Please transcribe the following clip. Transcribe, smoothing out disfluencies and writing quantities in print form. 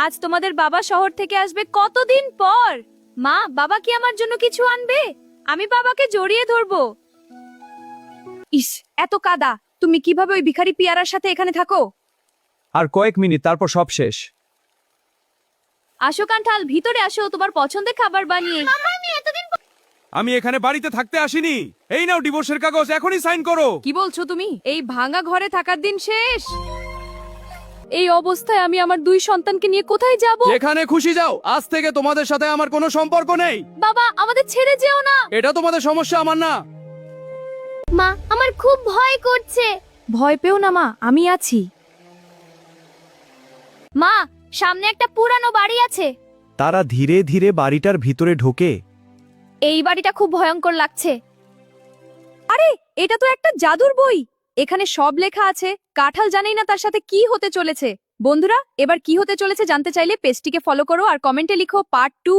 আজ তোমাদের বাবা শহর থেকে আসবে কতদিন পর। মা, বাবা কি আমার জন্য কিছু আনবে? আমি বাবাকে জড়িয়ে ধরবো। ইস, এত কাদা! তুমি কিভাবে ওই ভিখারি পিয়ারার সাথে এখানে থাকো? আর কয়েক মিনিট, তারপর সব শেষ। আসো কাঁঠাল, ভিতরে আসো, তোমার পছন্দের খাবার বানিয়ে। আমি এখানে বাড়িতে থাকতে আসিনি। এই নাও ডিভোর্সের কাগজ, এখনই সাইন করো। কি বলছো তুমি? এই ভাঙা ঘরে থাকার দিন শেষ। এই অবস্থায় আমি আমার 2 সন্তানকে নিয়ে কোথায় যাব? যেখানে খুশি যাও, আজ থেকে তোমাদের সাথে আমার কোনো সম্পর্ক নেই। বাবা, আমাদের ছেড়ে যেও না। এটা তোমাদের সমস্যা, আমার না। মা, আমার খুব ভয় করছে। ভয় পেও না মা, আমি আছি। মা, সামনে একটা পুরানো বাড়ি আছে। তারা ধীরে ধীরে বাড়িটার ভিতরে ঢোকে। এই বাড়িটা খুব ভয়ঙ্কর লাগছে। আরে, এটা তো একটা জাদুর বই। এখানে সব লেখা আছে। কাঁঠাল জানেই না তার সাথে কি হতে চলেছে। বন্ধুরা, এবার কি হতে চলেছে জানতে চাইলে পেজটিকে ফলো করো আর কমেন্টে লিখো পার্ট 2।